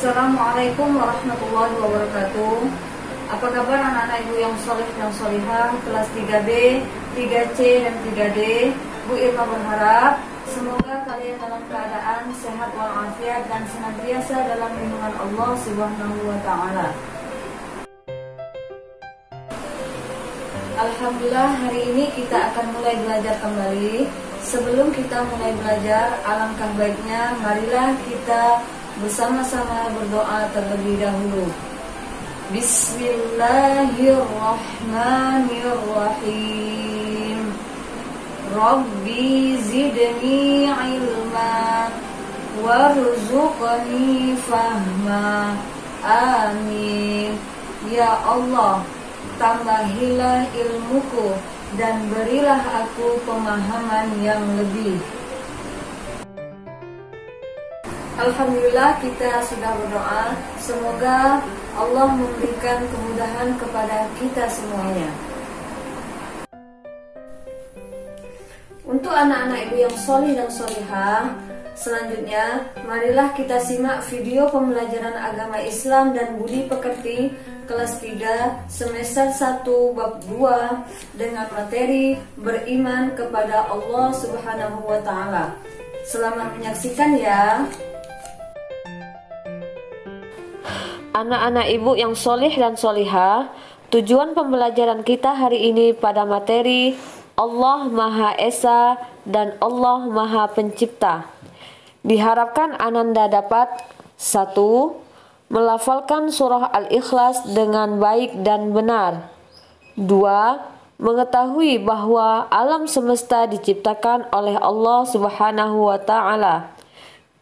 Assalamualaikum warahmatullahi wabarakatuh. Apa kabar anak-anak ibu yang soleh dan solihah kelas 3B, 3C, dan 3D? Bu Irma berharap semoga kalian dalam keadaan sehat walafiat dan senantiasa dalam lindungan Allah Subhanahu wa Ta'ala. Alhamdulillah, hari ini kita akan mulai belajar kembali. Sebelum kita mulai belajar, alangkah baiknya marilah kita bersama-sama berdoa terlebih dahulu. Bismillahirrahmanirrahim. Rabbi zidni ilma warzuqni fahma. Amin. Ya Allah, tambahilah ilmuku dan berilah aku pemahaman yang lebih. Alhamdulillah, kita sudah berdoa. Semoga Allah memberikan kemudahan kepada kita semuanya. Untuk anak-anak ibu yang solih dan solihah, selanjutnya marilah kita simak video pembelajaran agama Islam dan budi pekerti kelas 3 semester 1 bab 2 dengan materi beriman kepada Allah Subhanahu wa Ta'ala. Selamat menyaksikan ya. Anak-anak ibu yang solih dan solihah, tujuan pembelajaran kita hari ini pada materi Allah Maha Esa dan Allah Maha Pencipta. Diharapkan Ananda dapat 1. Melafalkan surah Al-Ikhlas dengan baik dan benar. 2. Mengetahui bahwa alam semesta diciptakan oleh Allah Subhanahu wa Ta'ala.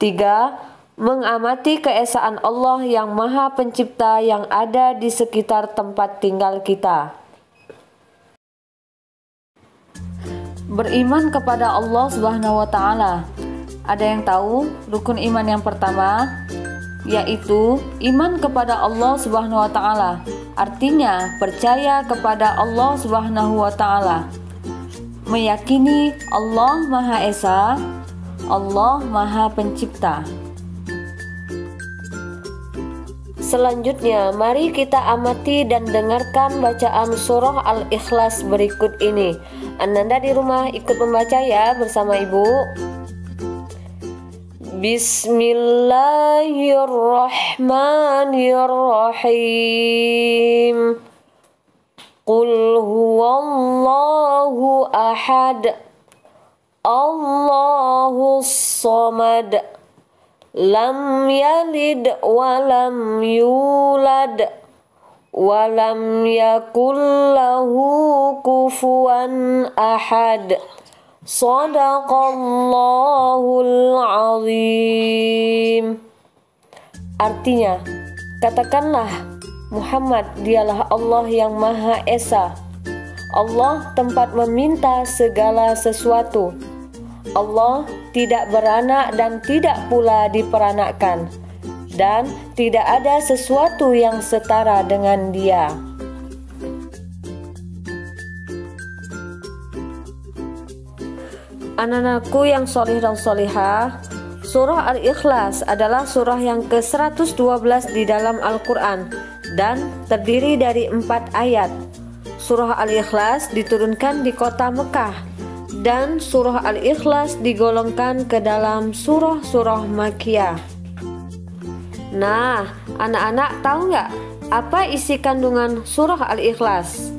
3. Mengamati keesaan Allah yang Maha Pencipta yang ada di sekitar tempat tinggal kita. Beriman kepada Allah Subhanahu wa Ta'ala. Ada yang tahu rukun iman yang pertama? Yaitu iman kepada Allah Subhanahu wa Ta'ala. Artinya percaya kepada Allah Subhanahu wa Ta'ala. Meyakini Allah Maha Esa, Allah Maha Pencipta. Selanjutnya, mari kita amati dan dengarkan bacaan surah Al-Ikhlas berikut ini. Ananda di rumah ikut membaca ya bersama ibu. Bismillahirrahmanirrahim. Qul huwallahu ahad, Allahus samad, lam yalid walam yulad walam yakul lahu kufuwan ahad. Shadaqallahul azim. Artinya, katakanlah Muhammad dialah Allah yang Maha Esa. Allah tempat meminta segala sesuatu. Allah tidak beranak dan tidak pula diperanakkan, dan tidak ada sesuatu yang setara dengan Dia. Anak-anakku yang solih dan solihah, surah Al-Ikhlas adalah surah yang ke-112 di dalam Al-Quran dan terdiri dari 4 ayat. Surah Al-Ikhlas diturunkan di kota Mekah, dan surah Al-Ikhlas digolongkan ke dalam surah-surah Makkiyah. Nah, anak-anak tahu nggak apa isi kandungan surah Al-Ikhlas?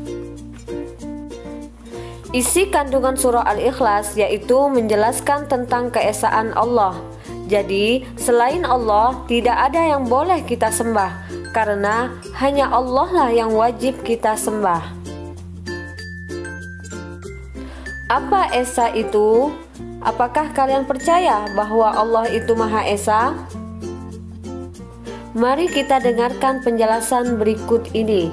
Isi kandungan surah Al-Ikhlas yaitu menjelaskan tentang keesaan Allah. Jadi, selain Allah tidak ada yang boleh kita sembah, karena hanya Allah lah yang wajib kita sembah. Apa Esa itu? Apakah kalian percaya bahwa Allah itu Maha Esa? Mari kita dengarkan penjelasan berikut ini.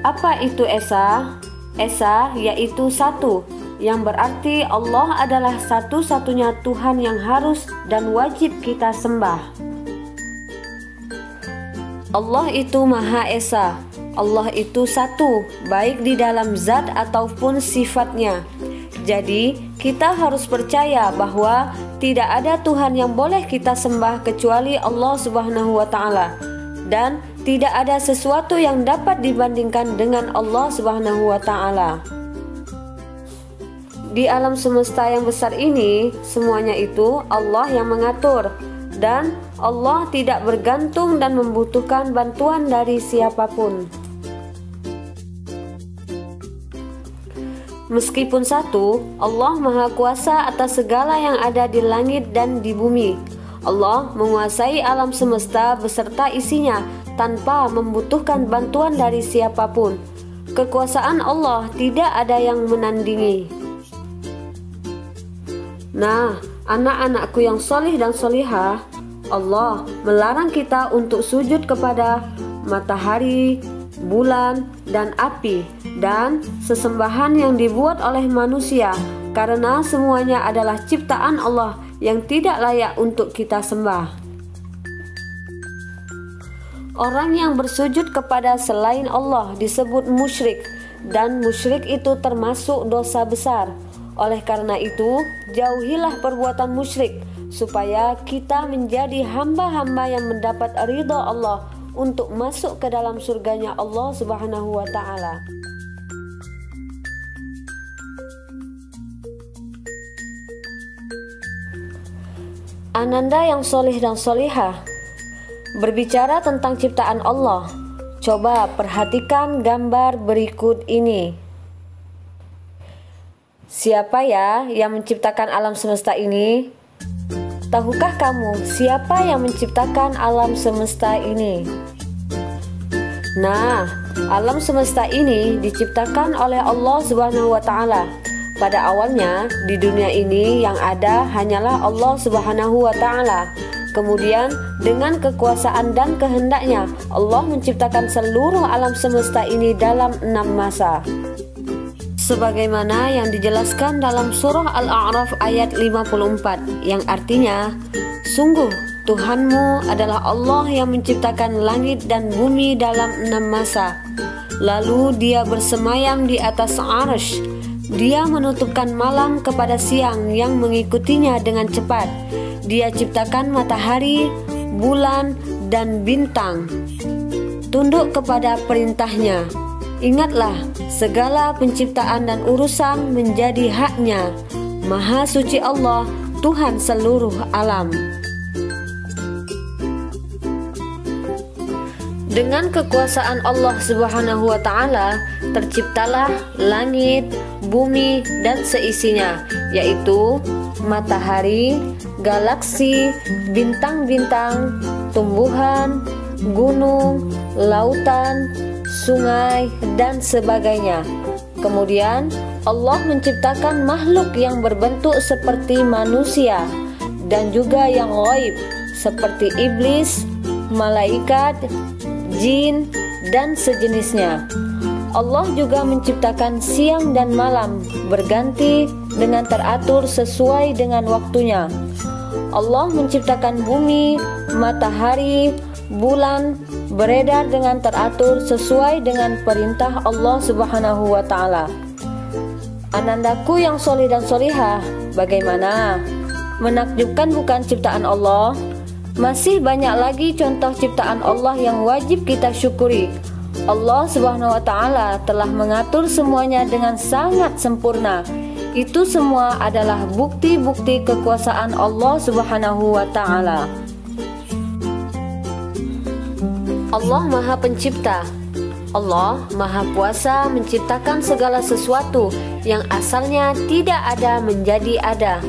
Apa itu Esa? Esa yaitu satu, yang berarti Allah adalah satu-satunya Tuhan yang harus dan wajib kita sembah. Allah itu Maha Esa. Allah itu satu, baik di dalam zat ataupun sifatnya. Jadi, kita harus percaya bahwa tidak ada Tuhan yang boleh kita sembah kecuali Allah Subhanahu wa Ta'ala, dan tidak ada sesuatu yang dapat dibandingkan dengan Allah Subhanahu wa Ta'ala. Di alam semesta yang besar ini, semuanya itu Allah yang mengatur, dan Allah tidak bergantung dan membutuhkan bantuan dari siapapun. Meskipun satu, Allah Maha Kuasa atas segala yang ada di langit dan di bumi. Allah menguasai alam semesta beserta isinya tanpa membutuhkan bantuan dari siapapun. Kekuasaan Allah tidak ada yang menandingi. Nah, anak-anakku yang solih dan solihah, Allah melarang kita untuk sujud kepada matahari, bulan, dan api, dan sesembahan yang dibuat oleh manusia, karena semuanya adalah ciptaan Allah yang tidak layak untuk kita sembah. Orang yang bersujud kepada selain Allah disebut musyrik, dan musyrik itu termasuk dosa besar. Oleh karena itu, jauhilah perbuatan musyrik, supaya kita menjadi hamba-hamba yang mendapat ridha Allah untuk masuk ke dalam surganya Allah Subhanahu wa Ta'ala. Ananda yang solih dan solihah, berbicara tentang ciptaan Allah, coba perhatikan gambar berikut ini. Siapa ya yang menciptakan alam semesta ini? Tahukah kamu siapa yang menciptakan alam semesta ini? Nah, alam semesta ini diciptakan oleh Allah Subhanahu wa Ta'ala. Pada awalnya di dunia ini yang ada hanyalah Allah Subhanahu wa Ta'ala. Kemudian dengan kekuasaan dan kehendaknya, Allah menciptakan seluruh alam semesta ini dalam 6 masa. Sebagaimana yang dijelaskan dalam surah Al-A'raf ayat 54, yang artinya, sungguh Tuhanmu adalah Allah yang menciptakan langit dan bumi dalam 6 masa. Lalu dia bersemayam di atas arsy. Dia menutupkan malam kepada siang yang mengikutinya dengan cepat. Dia ciptakan matahari, bulan, dan bintang. Tunduk kepada perintahnya. Ingatlah, segala penciptaan dan urusan menjadi haknya. Maha suci Allah, Tuhan seluruh alam. Dengan kekuasaan Allah Subhanahu wa Ta'ala, terciptalah langit, bumi, dan seisinya, yaitu matahari, galaksi, bintang-bintang, tumbuhan, gunung, lautan, sungai, dan sebagainya. Kemudian Allah menciptakan makhluk yang berbentuk seperti manusia dan juga yang ghaib seperti iblis, malaikat, jin, dan sejenisnya. Allah juga menciptakan siang dan malam berganti dengan teratur sesuai dengan waktunya. Allah menciptakan bumi, matahari, bulan beredar dengan teratur sesuai dengan perintah Allah Subhanahu wa Ta'ala. Anandaku yang solih dan solihah, bagaimana? Menakjubkan bukan ciptaan Allah? Masih banyak lagi contoh ciptaan Allah yang wajib kita syukuri. Allah Subhanahu wa Ta'ala telah mengatur semuanya dengan sangat sempurna. Itu semua adalah bukti-bukti kekuasaan Allah Subhanahu wa Ta'ala. Allah Maha Pencipta. Allah Maha Kuasa menciptakan segala sesuatu yang asalnya tidak ada menjadi ada.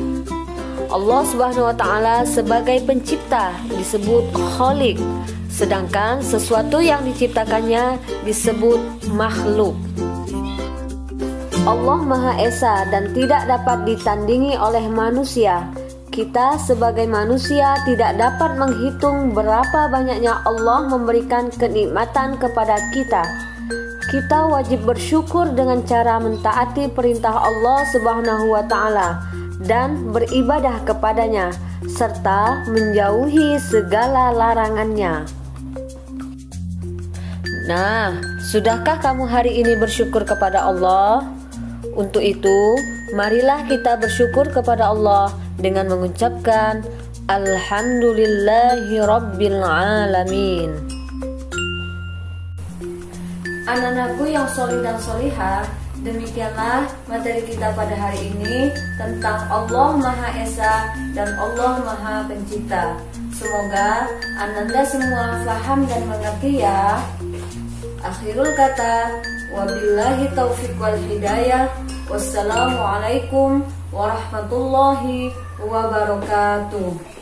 Allah Subhanahu wa Ta'ala sebagai pencipta disebut Khaliq, sedangkan sesuatu yang diciptakannya disebut makhluk. Allah Maha Esa dan tidak dapat ditandingi oleh manusia. Kita sebagai manusia tidak dapat menghitung berapa banyaknya Allah memberikan kenikmatan kepada kita. Kita wajib bersyukur dengan cara mentaati perintah Allah Subhanahu wa Ta'ala dan beribadah kepadanya serta menjauhi segala larangannya. Nah, sudahkah kamu hari ini bersyukur kepada Allah? Untuk itu, marilah kita bersyukur kepada Allah dengan mengucapkan Alhamdulillahirabbil alamin. Anak-anakku yang solih dan solihah, demikianlah materi kita pada hari ini tentang Allah Maha Esa dan Allah Maha Pencipta. Semoga Ananda semua paham dan mengerti ya. Akhirul kata, wabillahi taufiq wal hidayah. Wassalamualaikum warahmatullahi wabarakatuh.